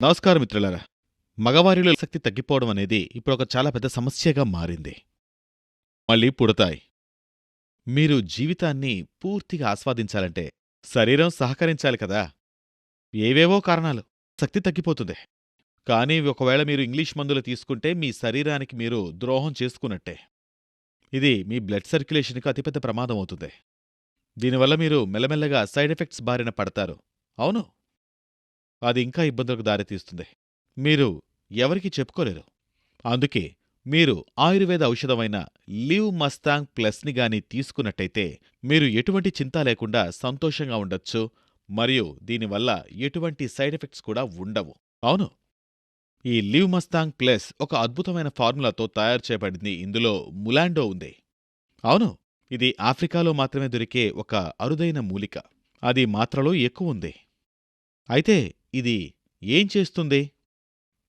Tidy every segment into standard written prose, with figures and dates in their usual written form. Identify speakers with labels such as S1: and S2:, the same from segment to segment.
S1: నమస్కారం మిత్రులారా. మగవారిలో శక్తి తగ్గిపోవడం అనేది ఇప్పుడొక చాలా పెద్ద సమస్యగా మారింది. మళ్ళీ పుడతాయి. మీరు జీవితాన్ని పూర్తిగా ఆస్వాదించాలంటే శరీరం సహకరించాలి కదా! ఏవేవో కారణాలు శక్తి తగ్గిపోతుంది. కానీ ఒకవేళ మీరు ఇంగ్లీష్ మందులు తీసుకుంటే మీ శరీరానికి మీరు ద్రోహం చేసుకున్నట్టే. ఇది మీ బ్లడ్ సర్క్యులేషన్‌కి అతిపెద్ద ప్రమాదమవుతుంది. దీనివల్ల మీరు మెల్లమెల్లగా సైడ్ ఎఫెక్ట్స్ బారిన పడతారు. అవును. అది ఇంకా ఇబ్బందులకు దారితీస్తుంది. మీరు ఎవరికీ చెప్పుకోలేరు. అందుకే మీరు ఆయుర్వేద ఔషధమైన లివ్ మస్తాంగ్ ప్లస్‌ని గాని తీసుకున్నట్టయితే మీరు ఎటువంటి చింతా లేకుండా సంతోషంగా ఉండొచ్చు. మరియు దీనివల్ల ఎటువంటి సైడ్ ఎఫెక్ట్స్ కూడా ఉండవు. అవును. ఈ లివ్ మస్తాంగ్ ప్లస్ ఒక అద్భుతమైన ఫార్ములాతో తయారు చేయబడింది. ఇందులో ములాండో ఉంది. అవును. ఇది ఆఫ్రికాలో మాత్రమే దొరికే ఒక అరుదైన మూలిక. అది మాత్రలో ఎక్కువుంది. అయితే ఇది ఏం చేస్తుంది?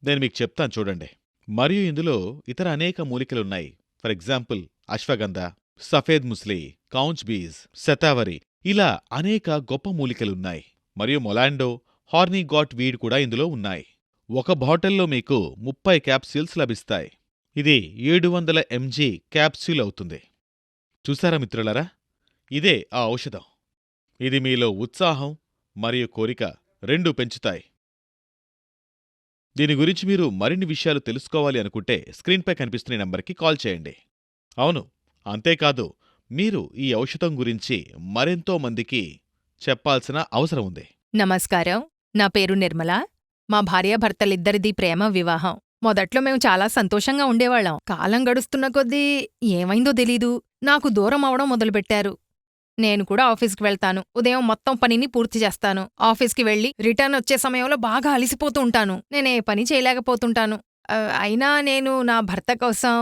S1: నేను మీకు చెప్తాను చూడండి. మరియు ఇందులో ఇతర అనేక మూలికలున్నాయి. ఫర్ ఎగ్జాంపుల్ అశ్వగంధ, సఫేద్ ముస్లి, కౌంచ్ బీజ్, శతావరి ఇలా అనేక గొప్ప మూలికలున్నాయి. మరియు మొలాండో, హార్నీ గాట్ వీడ్ కూడా ఇందులో ఉన్నాయి. ఒక బాటిల్లో మీకు 30 క్యాప్సూల్స్ లభిస్తాయి. ఇది 700 mg క్యాప్సూల్ అవుతుంది. చూసారా మిత్రులారా? ఇదే ఆ ఔషధం. ఇది మీలో ఉత్సాహం మరియు కోరిక రెండూ పెంచుతాయి. దీని గురించి మీరు మరిన్ని విషయాలు తెలుసుకోవాలి అనుకుంటే స్క్రీన్పై కనిపిస్తున్న నంబర్కి కాల్ చేయండి. అవును. అంతేకాదు, మీరు ఈ ఔషధం గురించి మరెంతో మందికి చెప్పాల్సిన అవసరం ఉంది.
S2: నమస్కారం. నా పేరు నిర్మల. మా భార్యాభర్తలిద్దరిదీ ప్రేమ వివాహం. మొదట్లో మేము చాలా సంతోషంగా ఉండేవాళ్ళం. కాలం గడుస్తున్న కొద్దీ ఏమైందో తెలీదు. నాకు దూరం అవడం మొదలుపెట్టారు. నేను కూడా ఆఫీస్కి వెళ్తాను. ఉదయం మొత్తం పనిని పూర్తి చేస్తాను. ఆఫీస్కి వెళ్ళి రిటర్న్ వచ్చే సమయంలో బాగా అలిసిపోతూ ఉంటాను. నేనే పని చేయలేకపోతుంటాను. అయినా నేను నా భర్త కోసం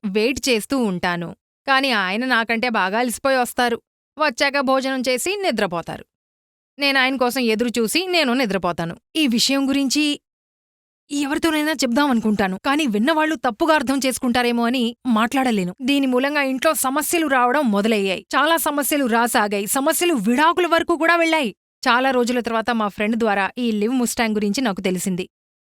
S2: వెయిట్ చేస్తూ ఉంటాను. కాని ఆయన నాకంటే బాగా అలిసిపోయి వస్తారు. వచ్చాక భోజనం చేసి నిద్రపోతారు. నేనాయన కోసం ఎదురుచూసి నేను నిద్రపోతాను. ఈ విషయం గురించి ఎవరితోనైనా చెప్దామనుకుంటాను. కాని విన్నవాళ్లు తప్పుగా అర్థం చేసుకుంటారేమో అని మాట్లాడలేను. దీని మూలంగా ఇంట్లో సమస్యలు రావడం మొదలయ్యాయి. చాలా సమస్యలు రాసాగాయి. సమస్యలు విడాకుల వరకు కూడా వెళ్ళాయి. చాలా రోజుల తర్వాత మా ఫ్రెండ్ ద్వారా ఈ లివ్ ముస్టాంగ్ గురించి నాకు తెలిసింది.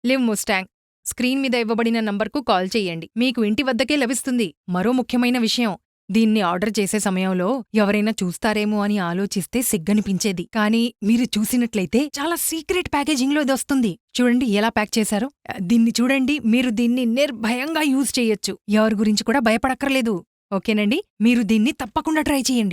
S2: లివ్ ముస్టాంగ్ స్క్రీన్ మీద ఇవ్వబడిన నంబర్కు కాల్ చెయ్యండి. మీకు ఇంటి వద్దకే లభిస్తుంది. మరో ముఖ్యమైన విషయం, దీన్ని ఆర్డర్ చేసే సమయంలో ఎవరైనా చూస్తారేమో అని ఆలోచిస్తే సిగ్గనిపించేది. కానీ మీరు చూసినట్లయితే చాలా సీక్రెట్ ప్యాకేజింగ్లో ఇదొస్తుంది. చూడండి ఎలా ప్యాక్ చేశారో. దీన్ని చూడండి. మీరు దీన్ని నిర్భయంగా యూజ్ చేయొచ్చు. ఎవరి గురించి కూడా భయపడక్కర్లేదు. ఓకేనండి? మీరు దీన్ని తప్పకుండా ట్రై చేయండి.